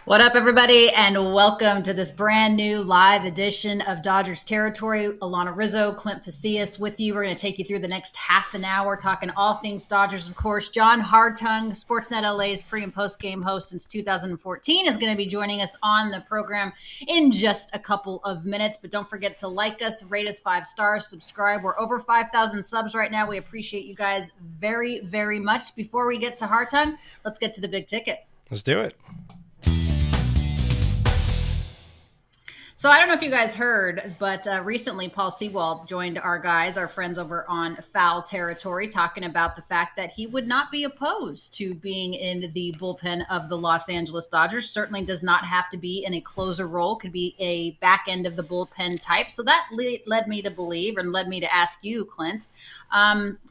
What up, everybody, and welcome to this brand new live edition of Dodgers Territory. Alanna, Rizzo, Clint, Pasillas with you. We're going to take you through the next half an hour talking all things Dodgers, of course. John Hartung, SportsNet LA's pre- and post-game host since 2014, is going to be joining us on the program in just a couple of minutes. But don't forget to like us, rate us 5 stars, subscribe. We're over 5,000 subs right now. We appreciate you guys very, very much. Before we get to Hartung, let's get to the big ticket. Let's do it. So I don't know if you guys heard, but recently Paul Sewald joined our guys, our friends over on Foul Territory, talking about the fact that he would not be opposed to being in the bullpen of the Los Angeles Dodgers. Certainly does not have to be in a closer role, could be a back end of the bullpen type. So that led me to believe and led me to ask you, Clint,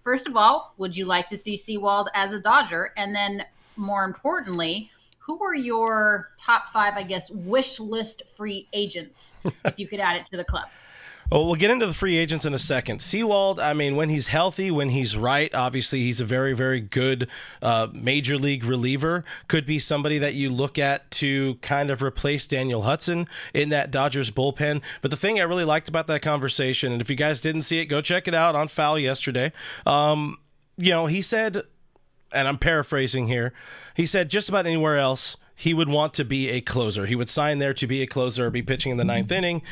first of all, would you like to see Sewald as a Dodger? And then more importantly, who are your top 5, I guess, wish list free agents, if you could add it to the club? Well, we'll get into the free agents in a second. Sewald, I mean, when he's healthy, when he's right, obviously he's a very, very good major league reliever. Could be somebody that you look at to kind of replace Daniel Hudson in that Dodgers bullpen. But the thing I really liked about that conversation, and if you guys didn't see it, go check it out on Foul yesterday. He said, and I'm paraphrasing here, he said just about anywhere else he would want to be a closer. He would sign there to be a closer or be pitching in the 9th inning.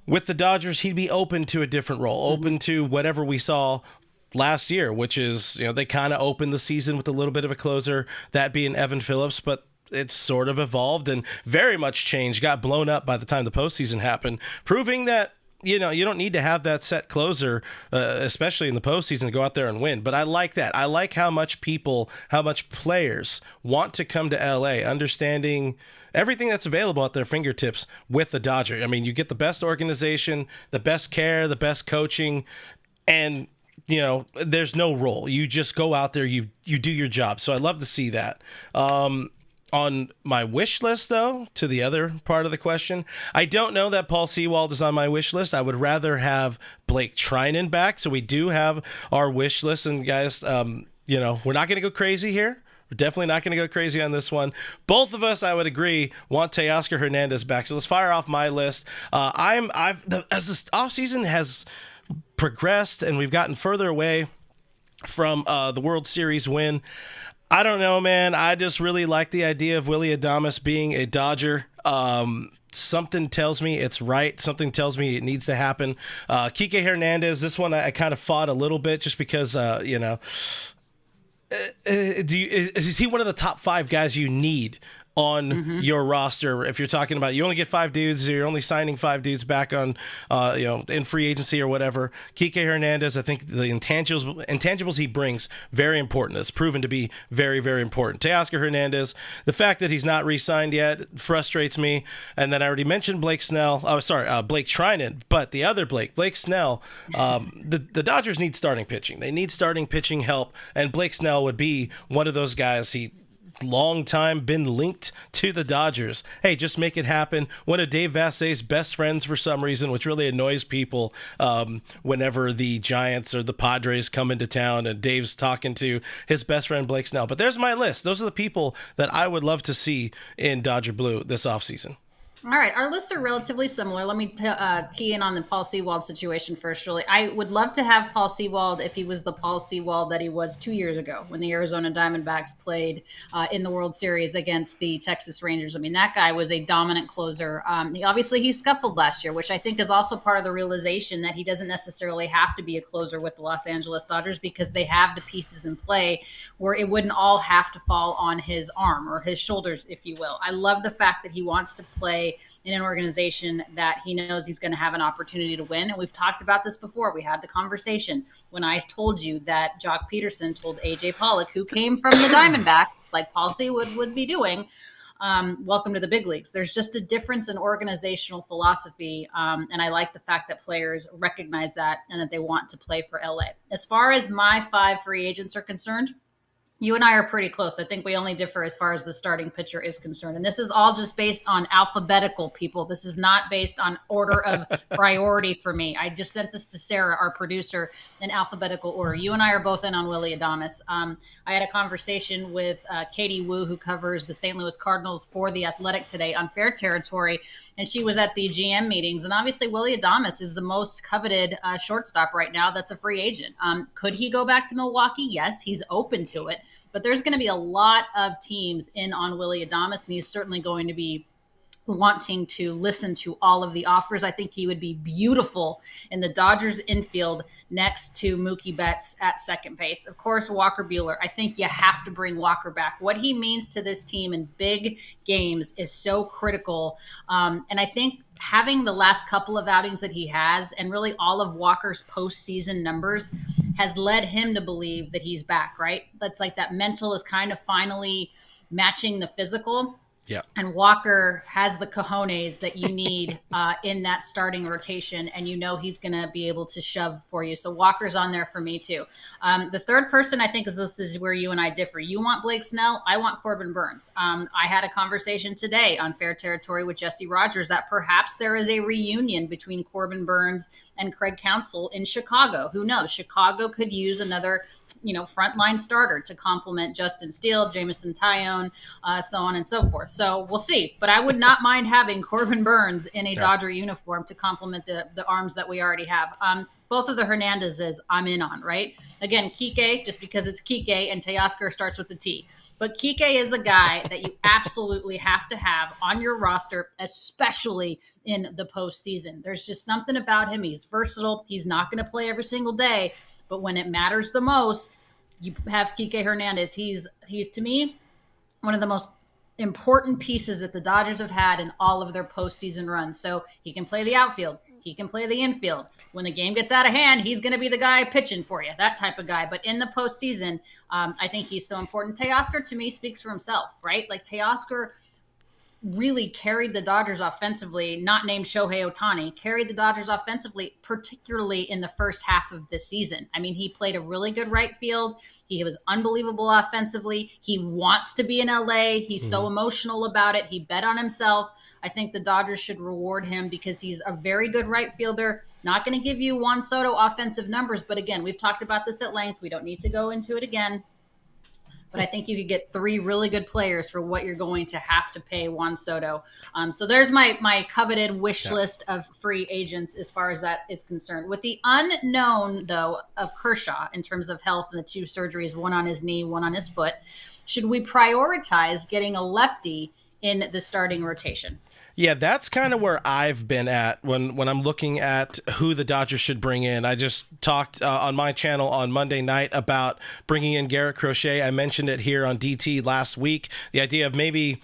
With the Dodgers, he'd be open to a different role, open to whatever we saw last year, which is, they kind of opened the season with a little bit of a closer, that being Evan Phillips, but it's sort of evolved and very much changed, got blown up by the time the postseason happened, proving that you don't need to have that set closer, especially in the postseason, to go out there and win. But I like that. I like how much players want to come to LA, understanding everything that's available at their fingertips with the Dodgers. I mean, you get the best organization, the best care, the best coaching, and there's no role. You just go out there, you do your job. So I love to see that. On my wish list, though, to the other part of the question, I don't know that Paul Sewald is on my wish list. I would rather have Blake Treinen back. So we do have our wish list. And guys, we're not going to go crazy here. We're definitely not going to go crazy on this one. Both of us, I would agree, want Teoscar Hernandez back. So let's fire off my list. As this offseason has progressed and we've gotten further away from the World Series win, I don't know, man. I just really like the idea of Willy Adames being a Dodger. Something tells me it's right. Something tells me it needs to happen. Kike Hernandez, this one I kind of fought a little bit just because, is he one of the top 5 guys you need on your roster? If you're talking about you only get 5 dudes, you're only signing 5 dudes back on in free agency or whatever. Kike Hernandez, I think the intangibles he brings, very important. It's proven to be very, very important. Teoscar Hernandez, the fact that he's not re-signed yet frustrates me. And then I already mentioned Blake Treinen, but the other Blake Snell, the Dodgers need starting pitching. They need starting pitching help, and Blake Snell would be one of those guys. He long time been linked to the Dodgers. Hey, just make it happen. One of Dave Vassay's best friends for some reason, which really annoys people whenever the Giants or the Padres come into town and Dave's talking to his best friend Blake Snell. But there's my list. Those are the people that I would love to see in Dodger Blue this offseason. All right, our lists are relatively similar. Let me key in on the Paul Sewald situation first, Shirley. I would love to have Paul Sewald if he was the Paul Sewald that he was 2 years ago when the Arizona Diamondbacks played in the World Series against the Texas Rangers. I mean, that guy was a dominant closer. He scuffled last year, which I think is also part of the realization that he doesn't necessarily have to be a closer with the Los Angeles Dodgers because they have the pieces in play where it wouldn't all have to fall on his arm or his shoulders, if you will. I love the fact that he wants to play in an organization that he knows he's going to have an opportunity to win. And we've talked about this before. We had the conversation when I told you that Jock Peterson told A.J. Pollock, who came from the Diamondbacks, like Paul Sewald would be doing, welcome to the big leagues. There's just a difference in organizational philosophy. And I like the fact that players recognize that and that they want to play for LA. As far as my 5 free agents are concerned, You and I are pretty close. I think we only differ as far as the starting pitcher is concerned. And this is all just based on alphabetical, people. This is not based on order of priority for me. I just sent this to Sarah, our producer, in alphabetical order. You and I are both in on Willy Adames. I had a conversation with Katie Wu, who covers the St. Louis Cardinals for The Athletic today on Fair Territory. And she was at the GM meetings. And obviously, Willy Adames is the most coveted shortstop right now that's a free agent. Could he go back to Milwaukee? Yes, he's open to it. But there's going to be a lot of teams in on Willy Adames, and he's certainly going to be wanting to listen to all of the offers. I think he would be beautiful in the Dodgers infield next to Mookie Betts at second base. Of course, Walker Buehler. I think you have to bring Walker back. What he means to this team in big games is so critical. And I think having the last couple of outings that he has, and really all of Walker's postseason numbers, has led him to believe that he's back, right? That's like that mental is kind of finally matching the physical. Yeah. And Walker has the cojones that you need in that starting rotation, and you know he's going to be able to shove for you. So Walker's on there for me too. The third person, I think, this is where you and I differ. You want Blake Snell. I want Corbin Burns. I had a conversation today on Fair Territory with Jesse Rogers that perhaps there is a reunion between Corbin Burns and Craig Counsell in Chicago. Who knows? Chicago could use another frontline starter to complement Justin Steele, Jameson Tyone, so on and so forth. So we'll see. But I would not mind having Corbin Burns in a Dodger uniform to complement the arms that we already have. Both of the Hernandezes I'm in on, right? Again, Kike, just because it's Kike, and Teoscar starts with the T. But Kike is a guy that you absolutely have to have on your roster, especially in the postseason. There's just something about him. He's versatile. He's not going to play every single day. But when it matters the most, you have Kike Hernandez. He's to me, one of the most important pieces that the Dodgers have had in all of their postseason runs. So he can play the outfield. He can play the infield. When the game gets out of hand, he's going to be the guy pitching for you, that type of guy. But in the postseason, I think he's so important. Teoscar, to me, speaks for himself, right? Like Teoscar really carried the Dodgers offensively, not named Shohei Ohtani, carried the Dodgers offensively, particularly in the first half of the season. I mean, he played a really good right field. He was unbelievable offensively. He wants to be in LA. He's so emotional about it. He bet on himself. I think the Dodgers should reward him because he's a very good right fielder. Not going to give you Juan Soto offensive numbers, but again, we've talked about this at length. We don't need to go into it again. But I think you could get three really good players for what you're going to have to pay Juan Soto. So there's my coveted wish list of free agents as far as that is concerned. With the unknown, though, of Kershaw in terms of health and the two surgeries, one on his knee, one on his foot, should we prioritize getting a lefty in the starting rotation? Yeah, that's kind of where I've been at when I'm looking at who the Dodgers should bring in. I just talked on my channel on Monday night about bringing in Garrett Crochet. I mentioned it here on DT last week. The idea of maybe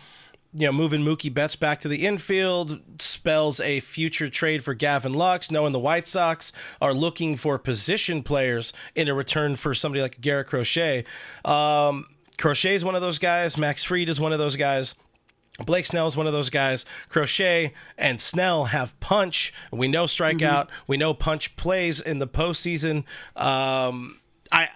moving Mookie Betts back to the infield spells a future trade for Gavin Lux, knowing the White Sox are looking for position players in a return for somebody like Garrett Crochet. Crochet is one of those guys. Max Fried is one of those guys. Blake Snell is one of those guys. Crochet and Snell have punch. We know strikeout. We know punch plays in the postseason. I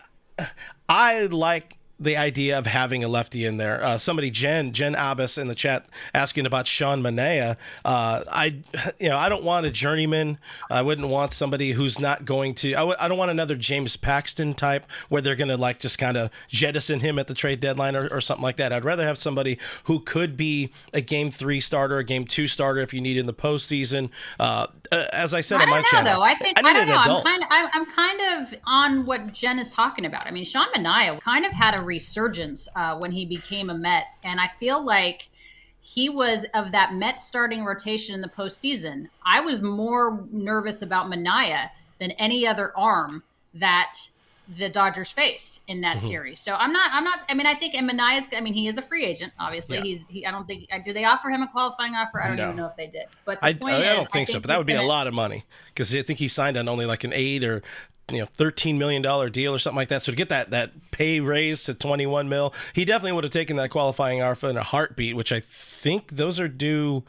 like the idea of having a lefty in there. Somebody, Jen Abbas in the chat asking about Sean Manaea. I don't want a journeyman. I wouldn't want somebody who's not going to, I don't want another James Paxton type where they're going to just kind of jettison him at the trade deadline or something like that. I'd rather have somebody who could be a game 3 starter, a game 2 starter if you need in the postseason. As I said on my channel, though. I don't know. I'm kind of on what Jen is talking about. I mean, Sean Manaea kind of had a resurgence when he became a Met, and I feel like he was of that Met starting rotation in the postseason. I was more nervous about Manaea than any other arm that the Dodgers faced in that series. So I'm not. I mean, I think Manaea's. I mean, he is a free agent. Obviously, I don't think. Did they offer him a qualifying offer? I don't even know if they did. But I don't think so. But that would be a lot of money because I think he signed on only like an 8 or $13 million deal or something like that. So to get that pay raise to $21 million, he definitely would have taken that qualifying offer in a heartbeat, which I think those are due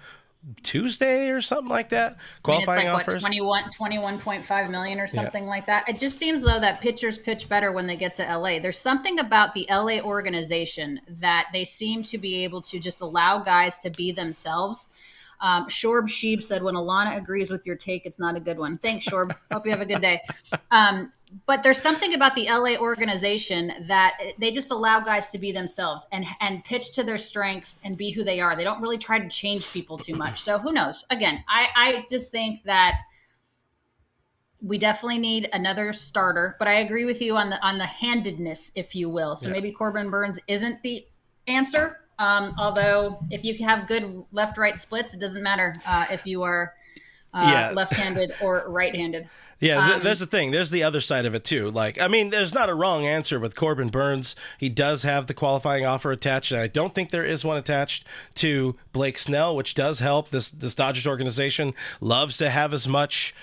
Tuesday or something like that. I mean, it's Qualifying like offers. what 21.5 million or Yeah. something like that. It just seems though that pitchers pitch better when they get to LA. There's something about the LA organization that they seem to be able to just allow guys to be themselves. Shorb Sheep said, when Alanna agrees with your take, it's not a good one. Thanks, Shorb. Hope you have a good day. But there's something about the LA organization that they just allow guys to be themselves and pitch to their strengths and be who they are. They don't really try to change people too much. So who knows? Again, I just think that we definitely need another starter, but I agree with you on the handedness, if you will. So maybe Corbin Burns isn't the answer. Although if you have good left-right splits, it doesn't matter if you are left-handed or right-handed. Yeah, there's the thing. There's the other side of it, too. Like, I mean, there's not a wrong answer with Corbin Burns. He does have the qualifying offer attached, and I don't think there is one attached to Blake Snell, which does help. This Dodgers organization loves to have as much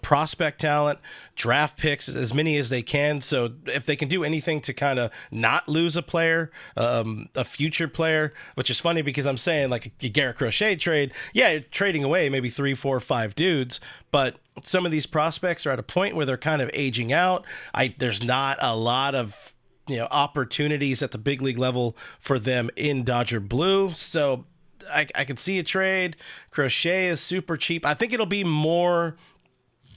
prospect talent, draft picks, as many as they can. So if they can do anything to kind of not lose a player, a future player, which is funny because I'm saying like a Garrett Crochet trade, you're trading away maybe 3, 4, 5 dudes, but some of these prospects are at a point where they're kind of aging out. There's not a lot of opportunities at the big league level for them in Dodger blue. So I can see a trade. Crochet is super cheap. I think it'll be more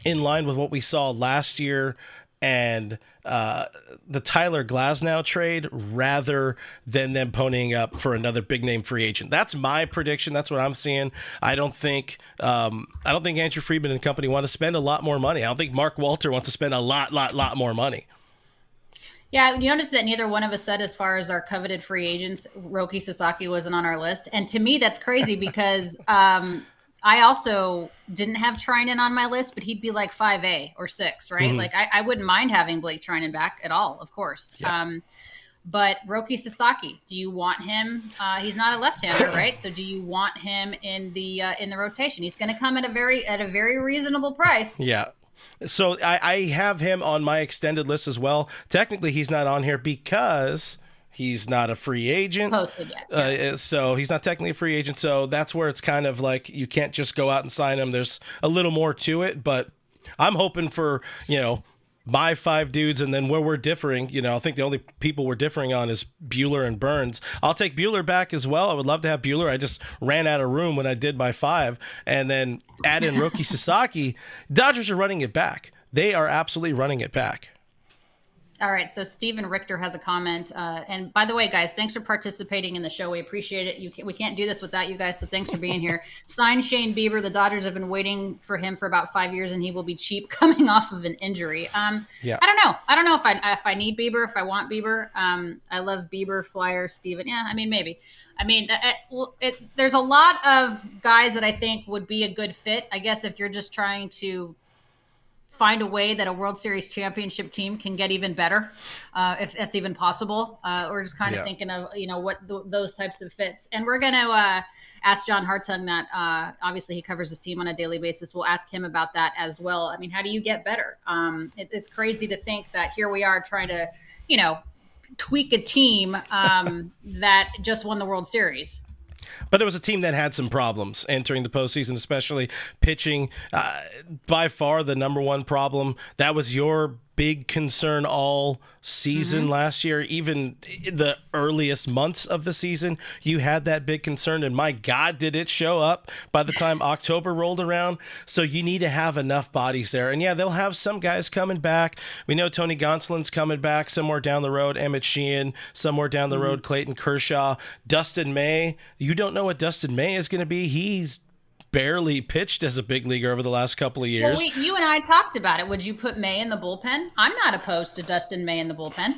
in line with what we saw last year and the Tyler Glasnow trade rather than them ponying up for another big name free agent. That's my prediction. That's what I'm seeing. I don't think Andrew Friedman and company want to spend a lot more money. I don't think Mark Walter wants to spend a lot more money. Yeah, you notice that neither one of us said as far as our coveted free agents, Roki Sasaki wasn't on our list. And to me, that's crazy because I also didn't have Trinan on my list, but he'd be like 5A or 6, right? Mm-hmm. Like I wouldn't mind having Blake Trinan back at all, of course. Yeah. But Roki Sasaki, do you want him? He's not a left-hander, right? So do you want him in the rotation? He's going to come at a very reasonable price. Yeah. So I have him on my extended list as well. Technically, he's not on here because he's not a free agent. Posted yet. So he's not technically a free agent. So that's where it's kind of like you can't just go out and sign him. There's a little more to it, but I'm hoping for, my 5 dudes, and then where we're differing, I think the only people we're differing on is Buehler and Burns. I'll take Buehler back as well. I would love to have Buehler. I just ran out of room when I did my 5, and then add in Roki Sasaki. Dodgers are running it back. They are absolutely running it back. All right, so Steven Richter has a comment. And by the way, guys, thanks for participating in the show. We appreciate it. We can't do this without you guys, so thanks for being here. Sign Shane Bieber. The Dodgers have been waiting for him for about 5 years, and he will be cheap coming off of an injury. I don't know. I don't know if I need Bieber, if I want Bieber. I love Bieber, Flyer, Steven. Yeah, I mean, maybe. I mean, there's a lot of guys that I think would be a good fit. I guess if you're just trying to find a way that a World Series championship team can get even better, if that's even possible. We're just kind of thinking of, what those types of fits. And we're going to ask John Hartung that. Obviously, he covers his team on a daily basis. We'll ask him about that as well. I mean, how do you get better? It's crazy to think that here we are trying to, tweak a team that just won the World Series. But it was a team that had some problems entering the postseason, especially pitching. By far, the number one problem. That was your big concern all season last year. Even the earliest months of the season, you had that big concern. And my God, did it show up by the time October rolled around. So you need to have enough bodies there. And yeah, they'll have some guys coming back. We know Tony Gonsolin's coming back somewhere down the road. Emmett Sheehan, somewhere down the road. Clayton Kershaw. Dustin May. You don't know what Dustin May is going to be. He's barely pitched as a big leaguer over the last couple of years. Well, you and I talked about it. Would you put May in the bullpen? I'm not opposed to Dustin May in the bullpen.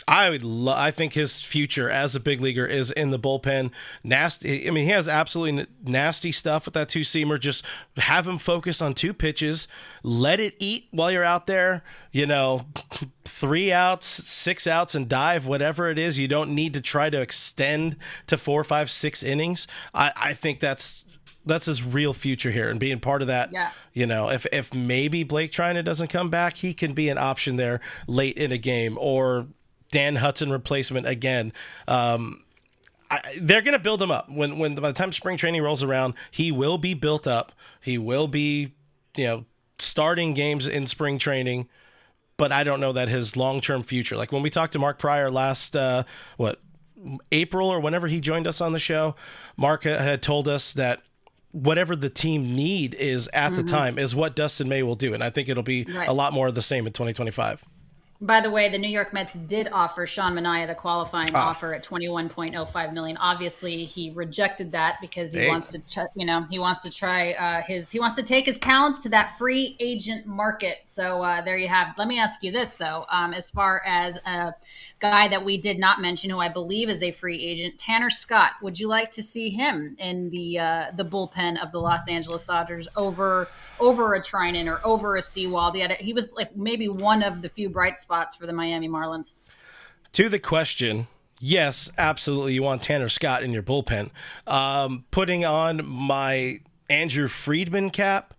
I think his future as a big leaguer is in the bullpen. Nasty. I mean, he has absolutely nasty stuff with that 2-seamer. Just have him focus on 2 pitches. Let it eat while you're out there. 3 outs, 6 outs, and dive, whatever it is. You don't need to try to extend to 4, 5, 6 innings. I think that's his real future here, and being part of that. Yeah. If maybe Blake Trinan doesn't come back, he can be an option there late in a game, or Dan Hudson replacement again. they're going to build him up. When by the time spring training rolls around, he will be built up. He will be, starting games in spring training. But I don't know that his long-term future. Like when we talked to Mark Pryor last, April or whenever he joined us on the show, Mark had told us that whatever the team need is at the time is what Dustin May will do. And I think it'll be a lot more of the same in 2025. By the way, the New York Mets did offer Sean Manaea the qualifying offer at $21.05 million. Obviously, he rejected that because he wants to, he wants to try he wants to take his talents to that free agent market. So there you have. Let me ask you this though, as far as a guy that we did not mention, who I believe is a free agent, Tanner Scott. Would you like to see him in the bullpen of the Los Angeles Dodgers over a Trinan or over a Sewald? He was like maybe one of the few bright spots for the Miami Marlins. To the question, yes, absolutely. You want Tanner Scott in your bullpen. Putting on my Andrew Friedman cap,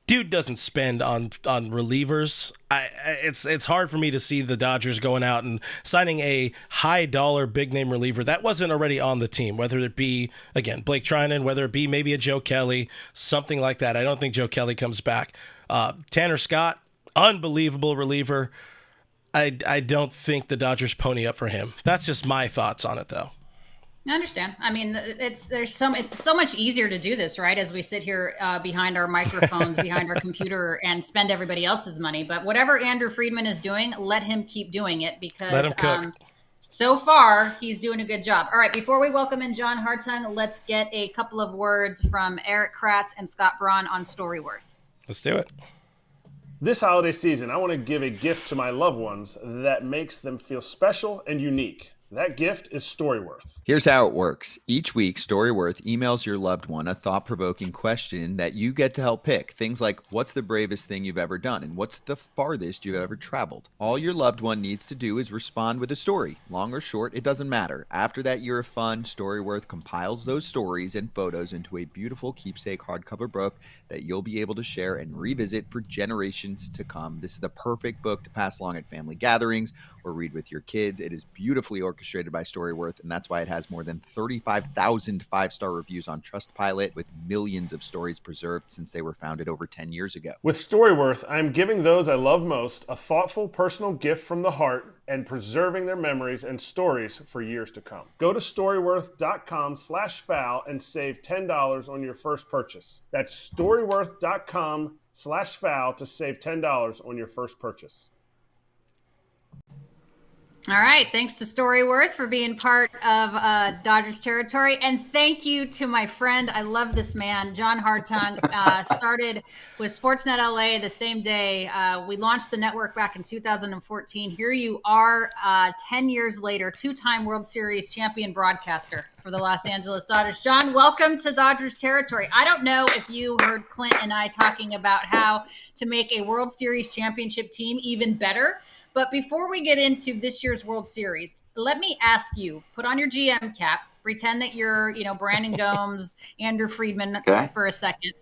dude doesn't spend on relievers. It's hard for me to see the Dodgers going out and signing a high dollar big name reliever that wasn't already on the team, whether it be, again, Blake Trinan, whether it be maybe a Joe Kelly, something like that. I don't think Joe Kelly comes back. Tanner Scott, unbelievable reliever. I don't think the Dodgers pony up for him. That's just my thoughts on it, though. I understand. I mean, it's so much easier to do this, right? As we sit here behind our microphones, behind our computer, and spend everybody else's money. But whatever Andrew Friedman is doing, let him keep doing it because let him cook. So far he's doing a good job. All right, before we welcome in John Hartung, let's get a couple of words from Eric Kratz and Scott Braun on Storyworth. Let's do it. This holiday season, I want to give a gift to my loved ones that makes them feel special and unique. That gift is Storyworth. Here's how it works. Each week, Storyworth emails your loved one a thought-provoking question that you get to help pick. Things like, what's the bravest thing you've ever done? And what's the farthest you've ever traveled? All your loved one needs to do is respond with a story. Long or short, it doesn't matter. After that year of fun, Storyworth compiles those stories and photos into a beautiful keepsake hardcover book that you'll be able to share and revisit for generations to come. This is the perfect book to pass along at family gatherings or read with your kids. It is beautifully orchestrated by Storyworth, and that's why it has more than 35,000 five-star reviews on Trustpilot, with millions of stories preserved since they were founded over 10 years ago. With Storyworth, I'm giving those I love most a thoughtful, personal gift from the heart and preserving their memories and stories for years to come. Go to storyworth.com/foul and save $10 on your first purchase. That's storyworth.com/foul to save $10 on your first purchase. All right. Thanks to Storyworth for being part of Dodgers territory. And thank you to my friend. I love this man, John Hartung. Started with SportsNet LA the same day. We launched the network back in 2014. Here you are 10 years later, two-time World Series champion broadcaster for the Los Angeles Dodgers. John, welcome to Dodgers territory. I don't know if you heard Clint and I talking about how to make a World Series championship team even better. But before we get into this year's World Series, let me ask you, put on your GM cap, pretend that you're, Brandon Gomes, Andrew Friedman for a second.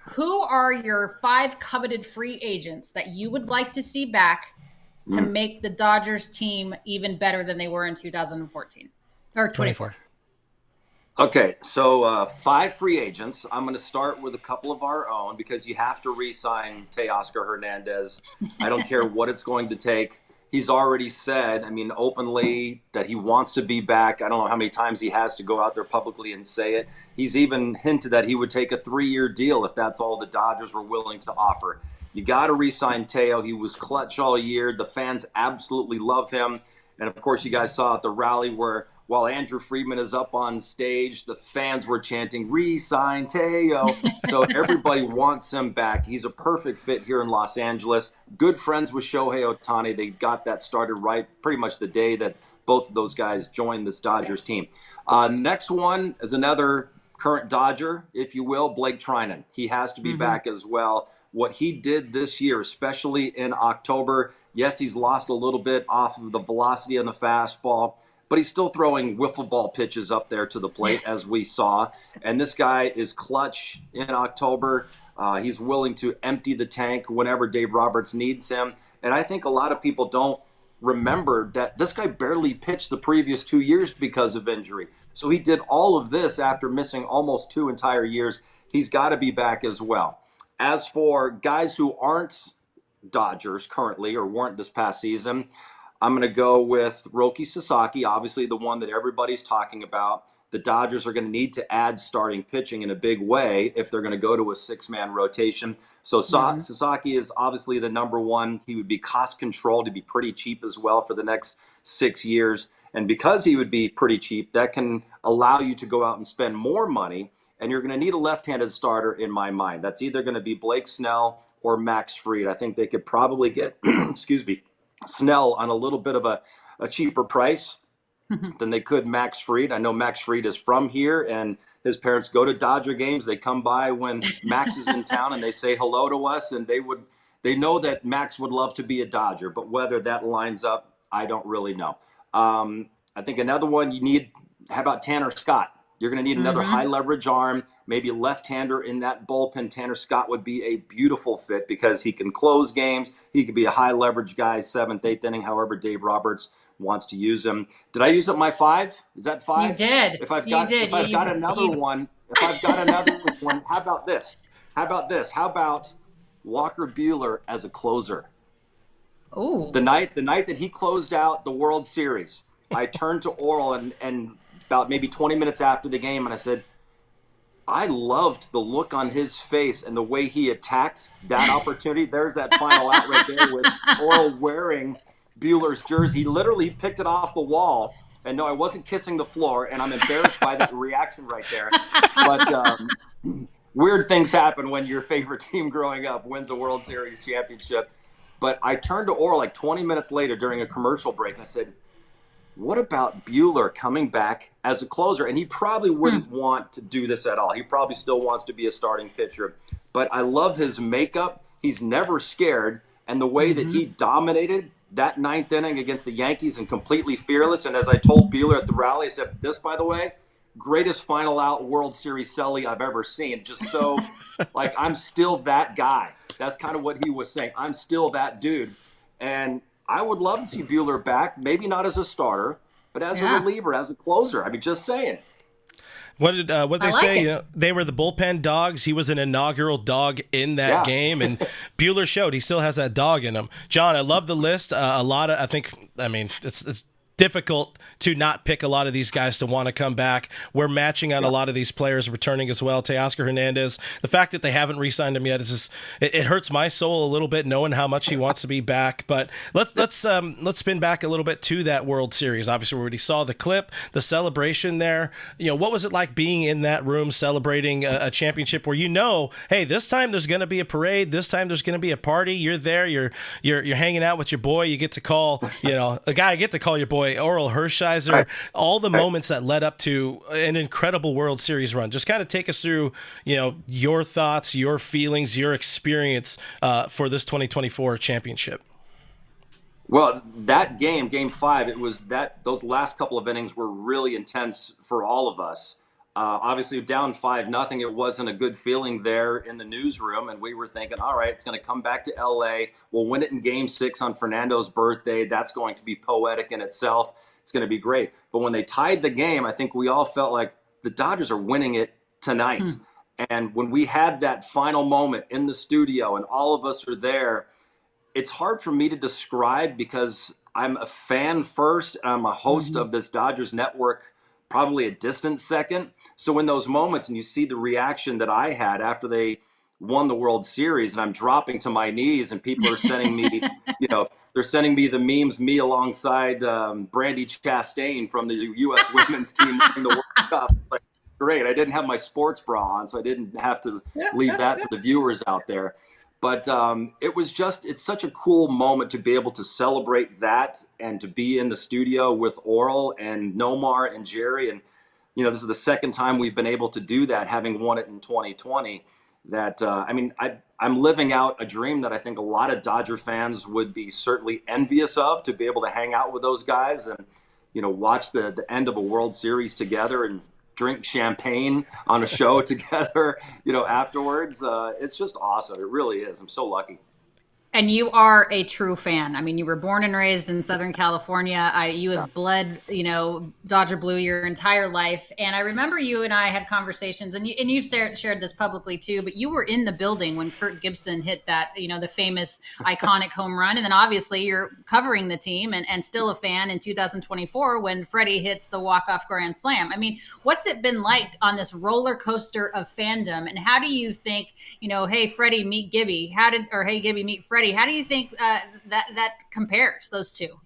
Who are your 5 coveted free agents that you would like to see back to make the Dodgers team even better than they were in 2014 or 24? Okay, so 5 free agents. I'm going to start with a couple of our own because you have to re-sign Teoscar Hernandez. I don't care what it's going to take. He's already said, openly that he wants to be back. I don't know how many times he has to go out there publicly and say it. He's even hinted that he would take a 3-year deal if that's all the Dodgers were willing to offer. You got to re-sign Teo. He was clutch all year. The fans absolutely love him. And, of course, you guys saw at the rally where while Andrew Friedman is up on stage, the fans were chanting, "Re-sign Teo." So everybody wants him back. He's a perfect fit here in Los Angeles. Good friends with Shohei Ohtani. They got that started right pretty much the day that both of those guys joined this Dodgers team. Next one is another current Dodger, if you will, Blake Trinan. He has to be back as well. What he did this year, especially in October, yes, he's lost a little bit off of the velocity on the fastball, but he's still throwing wiffle ball pitches up there to the plate, as we saw. And this guy is clutch in October. He's willing to empty the tank whenever Dave Roberts needs him. And I think a lot of people don't remembered that this guy barely pitched the previous 2 years because of injury. So he did all of this after missing almost 2 entire years. He's got to be back as well. As for guys who aren't Dodgers currently or weren't this past season, I'm going to go with Roki Sasaki, obviously the one that everybody's talking about. The Dodgers are going to need to add starting pitching in a big way if they're going to go to a six-man rotation. So Sasaki is obviously the number one. He would be cost controlled. He'd be pretty cheap as well for the next 6 years. And because he would be pretty cheap, that can allow you to go out and spend more money. And you're going to need a left-handed starter in my mind. That's either going to be Blake Snell or Max Fried. I think they could probably get, excuse me, Snell on a little bit of a cheaper price than they could Max Fried. I know Max Fried is from here, and his parents go to Dodger games. They come by when Max is in town, and they say hello to us, and they know that Max would love to be a Dodger, but whether that lines up, I don't really know. I think another one you need, how about Tanner Scott? You're going to need another high leverage arm, maybe a left-hander in that bullpen. Tanner Scott would be a beautiful fit because he can close games. He could be a high leverage guy, 7th, 8th inning, however Dave Roberts wants to use him. Did I use up my 5? Is that 5? You did. If I've got another one, how about this? How about Walker Buehler as a closer? Oh. The night that he closed out the World Series, I turned to Oral and about maybe 20 minutes after the game, and I said, I loved the look on his face and the way he attacked that opportunity. There's that final out right there with Oral wearing Buehler's jersey. He literally picked it off the wall. And no, I wasn't kissing the floor, and I'm embarrassed by that reaction right there. But weird things happen when your favorite team growing up wins a World Series championship. But I turned to Oral like 20 minutes later during a commercial break, and I said, what about Buehler coming back as a closer? And he probably wouldn't want to do this at all. He probably still wants to be a starting pitcher. But I love his makeup. He's never scared. And the way that he dominated that 9th inning against the Yankees and completely fearless. And as I told Buehler at the rally, I said, this, by the way, greatest final out World Series Selly I've ever seen. Just so, like, I'm still that guy. That's kind of what he was saying. I'm still that dude. And I would love to see Buehler back, maybe not as a starter, but as a reliever, as a closer. I mean, just saying. What did they say? You know, they were the bullpen dogs. He was an inaugural dog in that game, and Buehler showed he still has that dog in him. John, I love the list. It's difficult to not pick a lot of these guys to want to come back. We're matching on a lot of these players returning as well. Teoscar Hernandez, the fact that they haven't re-signed him yet, it hurts my soul a little bit knowing how much he wants to be back. But let's spin back a little bit to that World Series. Obviously, we already saw the clip, the celebration there. You know, what was it like being in that room celebrating a championship where hey, this time there's going to be a parade. This time there's going to be a party. You're there. You're hanging out with your boy. You get to call, a guy. Get to call your boy Oral Hershiser, all the moments that led up to an incredible World Series run. Just kind of take us through, your thoughts, your feelings, your experience for this 2024 championship. Well, that game 5, it was those last couple of innings were really intense for all of us. Obviously, down 5-0, it wasn't a good feeling there in the newsroom, and we were thinking, all right, it's going to come back to L.A. We'll win it in Game 6 on Fernando's birthday. That's going to be poetic in itself. It's going to be great. But when they tied the game, I think we all felt like the Dodgers are winning it tonight. And when we had that final moment in the studio and all of us are there, it's hard for me to describe because I'm a fan first, and I'm a host of this Dodgers network probably a distant second. So in those moments, and you see the reaction that I had after they won the World Series, and I'm dropping to my knees, and people are sending me, they're sending me the memes, me alongside Brandy Chastain from the U.S. women's team winning the World Cup. Like, great. I didn't have my sports bra on, so I didn't have to leave that for the viewers out there. But it's such a cool moment to be able to celebrate that and to be in the studio with Oral and Nomar and Jerry. And, this is the second time we've been able to do that, having won it in 2020. I'm living out a dream that I think a lot of Dodger fans would be certainly envious of, to be able to hang out with those guys and, watch the end of a World Series together and drink champagne on a show together, afterwards. It's just awesome. It really is. I'm so lucky. And you are a true fan. I mean, you were born and raised in Southern California. You have bled, Dodger Blue your entire life. And I remember you and I had conversations, and you've shared this publicly too, but you were in the building when Kirk Gibson hit that, the famous iconic home run. And then obviously you're covering the team and still a fan in 2024 when Freddie hits the walk-off grand slam. I mean, what's it been like on this roller coaster of fandom? And how do you think, hey, Freddie, meet Gibby. Hey, Gibby, meet Freddie. How do you think that compares, those two?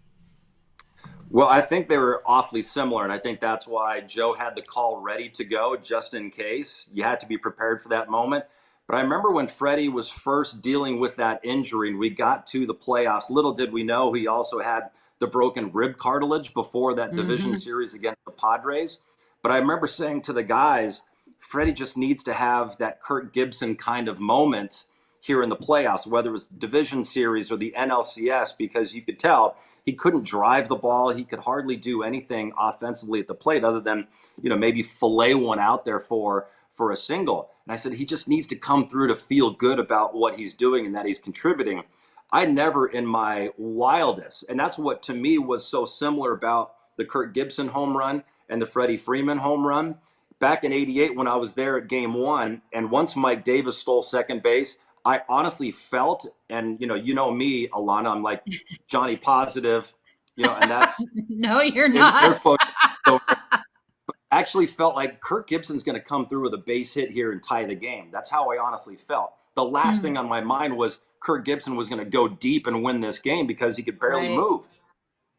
Well, I think they were awfully similar, and I think that's why Joe had the call ready to go just in case. You had to be prepared for that moment. But I remember when Freddie was first dealing with that injury and we got to the playoffs, little did we know he also had the broken rib cartilage before that division series against the Padres. But I remember saying to the guys, Freddie just needs to have that Kirk Gibson kind of moment here in the playoffs, whether it was division series or the NLCS, because you could tell he couldn't drive the ball. He could hardly do anything offensively at the plate other than, maybe fillet one out there for a single. And I said, he just needs to come through to feel good about what he's doing and that he's contributing. I never in my wildest, and that's what to me was so similar about the Kirk Gibson home run and the Freddie Freeman home run. Back in '88 when I was there at game one, and once Mike Davis stole second base, I honestly felt, and me, Alanna, I'm like Johnny Positive, and that's no, you're not. Actually felt like Kirk Gibson's going to come through with a base hit here and tie the game. That's how I honestly felt. The last thing on my mind was Kirk Gibson was going to go deep and win this game because he could barely move.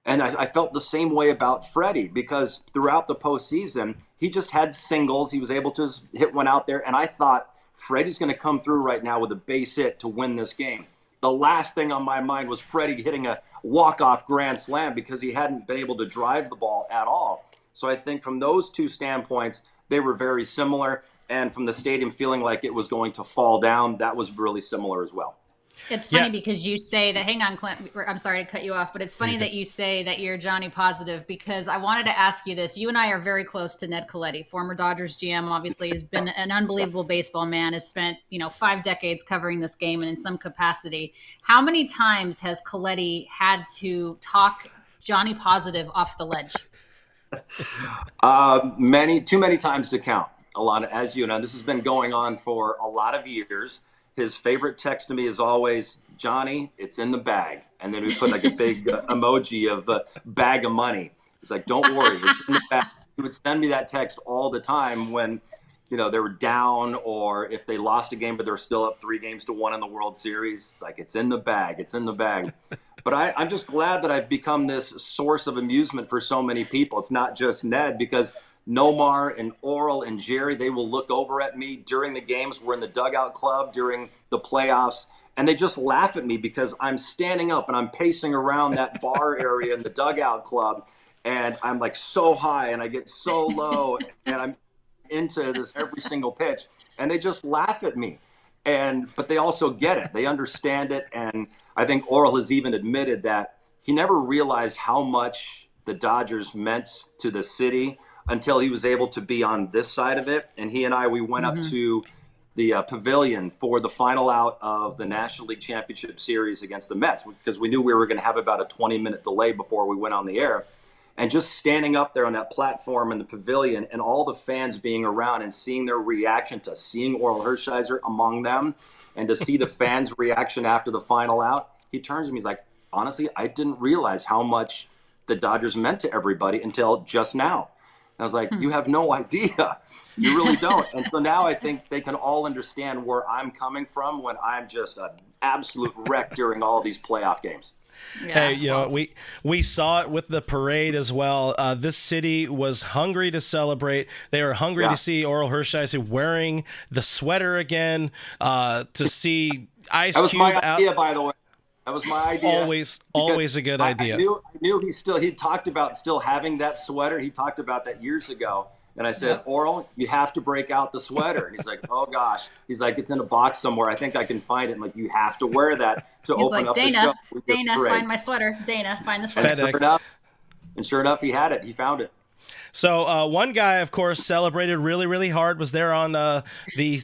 And I felt the same way about Freddie because throughout the postseason, he just had singles. He was able to hit one out there, and I thought, Freddie's going to come through right now with a base hit to win this game. The last thing on my mind was Freddie hitting a walk-off grand slam because he hadn't been able to drive the ball at all. So I think from those two standpoints, they were very similar. And from the stadium feeling like it was going to fall down, that was really similar as well. It's funny because you say that, hang on, Clint, I'm sorry to cut you off, but it's funny that you say that you're Johnny Positive because I wanted to ask you this. You and I are very close to Ned Colletti, former Dodgers GM, obviously has been an unbelievable baseball man, has spent, 5 decades covering this game and in some capacity. How many times has Colletti had to talk Johnny Positive off the ledge? Too many times to count, Alanna, as you know. This has been going on for a lot of years. His favorite text to me is always, Johnny, it's in the bag. And then we put like a big emoji of a bag of money. He's like, don't worry, it's in the bag. He would send me that text all the time when, they were down or if they lost a game, but they're still up 3-1 in the World Series. It's like, it's in the bag. It's in the bag. But I'm just glad that I've become this source of amusement for so many people. It's not just Ned because Nomar and Oral and Jerry, they will look over at me during the games. We're in the dugout club during the playoffs, and they just laugh at me because I'm standing up and I'm pacing around that bar area in the dugout club, and I'm like so high and I get so low, and I'm into this every single pitch, and they just laugh at me. But they also get it. They understand it, and I think Oral has even admitted that he never realized how much the Dodgers meant to the city until he was able to be on this side of it. And he and we went up to the pavilion for the final out of the National League Championship Series against the Mets because we knew we were going to have about a 20-minute delay before we went on the air. And just standing up there on that platform in the pavilion and all the fans being around and seeing their reaction to seeing Oral Hershiser among them and to see the fans' reaction after the final out, he turns to me, he's like, honestly, I didn't realize how much the Dodgers meant to everybody until just now. And I was like, you have no idea. You really don't. And so now I think they can all understand where I'm coming from when I'm just an absolute wreck during all of these playoff games. Yeah, hey, we saw it with the parade as well. This city was hungry to celebrate. They were hungry to see Oral Hershiser wearing the sweater again, to see Ice Cube out. That was my idea, by the way. That was my idea. Always a good idea. I knew he talked about still having that sweater. He talked about that years ago. And I said, Oral, you have to break out the sweater. And he's like, oh, gosh. He's like, it's in a box somewhere. I think I can find it. And like, you have to wear that to open up the show. Dana, find my sweater. Dana, find the sweater. And sure enough, he had it. He found it. So one guy, of course, celebrated really, really hard, was there on the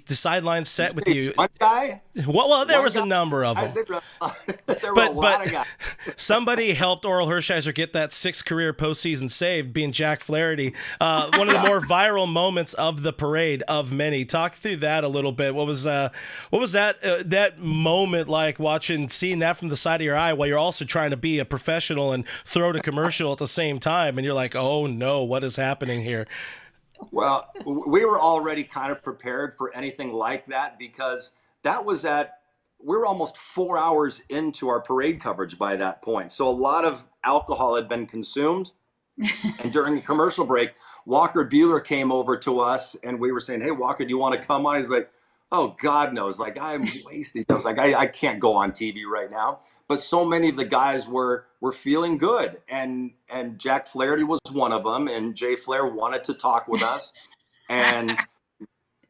sideline set with you. One guy? Well, there was a number of them. There were a lot of guys. Somebody helped Oral Hershiser get that 6th career postseason save, being Jack Flaherty. One of the more viral moments of the parade of many. Talk through that a little bit. What was that moment like, seeing that from the side of your eye while you're also trying to be a professional and throw to commercial at the same time, and you're like, oh no, what is happening here? Well, we were already kind of prepared for anything like that, because we were almost 4 hours into our parade coverage by that point. So a lot of alcohol had been consumed. And during the commercial break, Walker Buehler came over to us and we were saying, hey, Walker, do you want to come on? He's like, oh, God knows. Like, I'm wasted. I was like, I can't go on TV right now. But so many of the guys were feeling good. And Jack Flaherty was one of them. And Jay Flair wanted to talk with us. And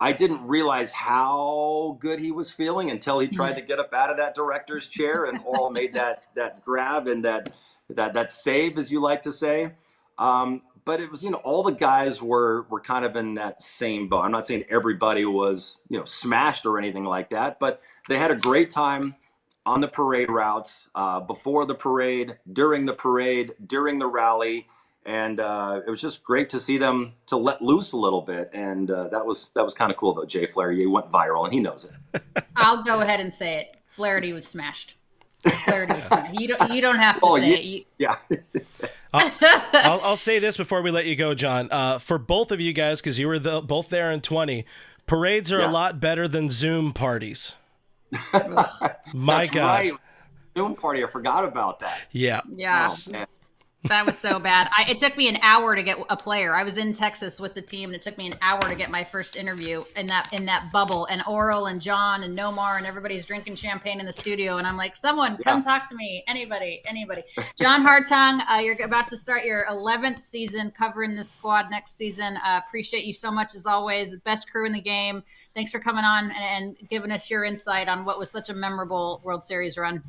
I didn't realize how good he was feeling until he tried to get up out of that director's chair and Oral made that grab and that save, as you like to say. But it was, all the guys were kind of in that same boat. I'm not saying everybody was, smashed or anything like that, but they had a great time on the parade routes, before the parade, during the rally. And it was just great to see them to let loose a little bit. And that was kind of cool, though. Jay Flaherty went viral, and he knows it. I'll go ahead and say it. Flaherty was smashed. Flaherty was smashed. You don't have to say it. Yeah. I'll say this before we let you go, John. For both of you guys, because you were both there in 20, parades are a lot better than Zoom parties. My That's God. Right. Zoom party, I forgot about that. Yeah. Yeah. Oh, man. That was so bad. It took me an hour to get a player. I was in Texas with the team, and it took me an hour to get my first interview in that bubble. And Oral and John and Nomar and everybody's drinking champagne in the studio. And I'm like, someone come talk to me. Anybody. John Hartung, you're about to start your 11th season covering this squad next season. Appreciate you so much as always. Best crew in the game. Thanks for coming on and giving us your insight on what was such a memorable World Series run.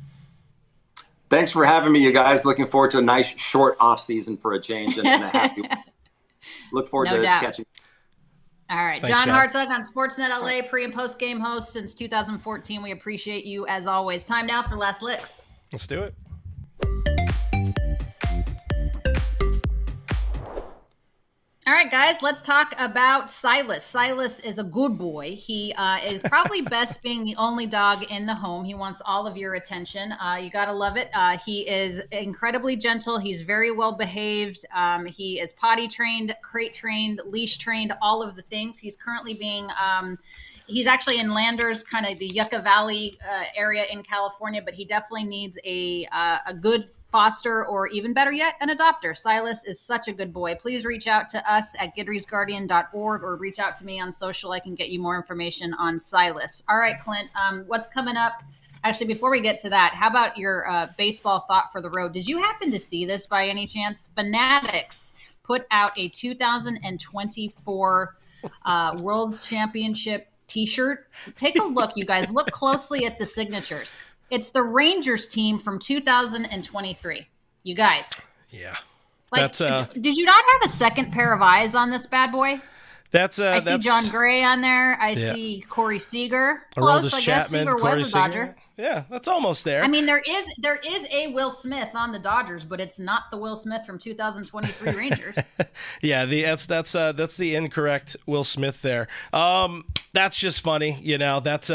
Thanks for having me, you guys. Looking forward to a nice short off season for a change and a happy one. Look forward to catching. All right. Thanks, John Hartung on SportsNet LA, pre and post game host since 2014. We appreciate you as always. Time now for Last Licks. Let's do it. All right, guys, let's talk about Silas. Silas is a good boy. He is probably best being the only dog in the home. He wants all of your attention. You got to love it. He is incredibly gentle. He's very well behaved. He is potty trained, crate trained, leash trained, all of the things. He's currently being he's actually in Landers, kind of the Yucca Valley area in California, but he definitely needs a good foster, or even better yet, an adopter. Silas is such a good boy. Please reach out to us at Gidry'sGuardian.org or reach out to me on social. I can get you more information on Silas. All right, Clint, what's coming up? Actually, before we get to that, how about your baseball thought for the road? Did you happen to see this by any chance? Fanatics put out a 2024 World Championship t-shirt. Take a look, you guys. Look closely at the signatures. It's the Rangers team from 2023. You guys. Yeah. Like, did you not have a second pair of eyes on this bad boy? I see John Gray on there. I see Corey Seager. Close, I guess. Seager was a Dodger. Yeah, that's almost there. I mean, there is a Will Smith on the Dodgers, but it's not the Will Smith from 2023 Rangers. Yeah, that's the incorrect Will Smith there. That's just funny, That's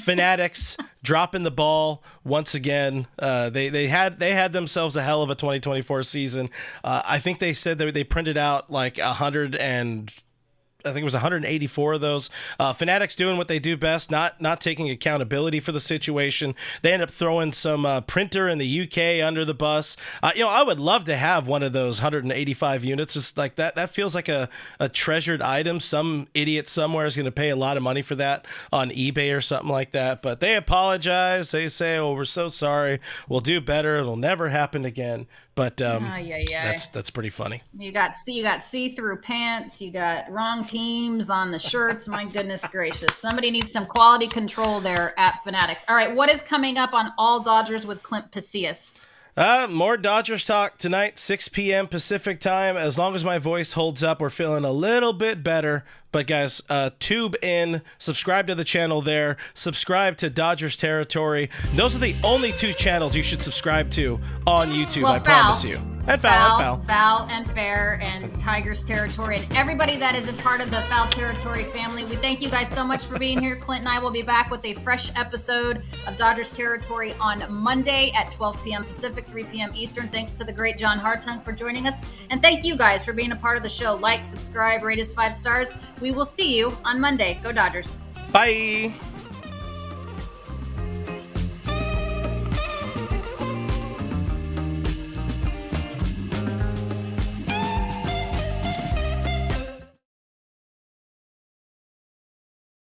Fanatics dropping the ball once again. They had themselves a hell of a 2024 season. I think they said that they printed out like 184 of those. Fanatics doing what they do best, not taking accountability for the situation. They end up throwing some printer in the UK under the bus. I would love to have one of those 185 units. Just like that. That feels like a treasured item. Some idiot somewhere is going to pay a lot of money for that on eBay or something like that. But they apologize. They say, "Oh, we're so sorry. We'll do better. It'll never happen again." But that's pretty funny. You got see-through pants. You got wrong teams on the shirts. My goodness gracious. Somebody needs some quality control there at Fanatics. All right, what is coming up on All Dodgers with Clint Pasillas? More Dodgers talk tonight, 6 p.m. Pacific time. As long as my voice holds up, we're feeling a little bit better. But guys, tube in, subscribe to the channel there, subscribe to Dodgers Territory. Those are the only 2 channels you should subscribe to on YouTube, Well, I promise you. And foul. Foul and Fair and Tigers Territory and everybody that is a part of the Foul Territory family. We thank you guys so much for being here. Clint and I will be back with a fresh episode of Dodgers Territory on Monday at 12 p.m. Pacific, 3 p.m. Eastern. Thanks to the great John Hartung for joining us. And thank you guys for being a part of the show. Like, subscribe, rate us 5 stars. We will see you on Monday. Go Dodgers. Bye.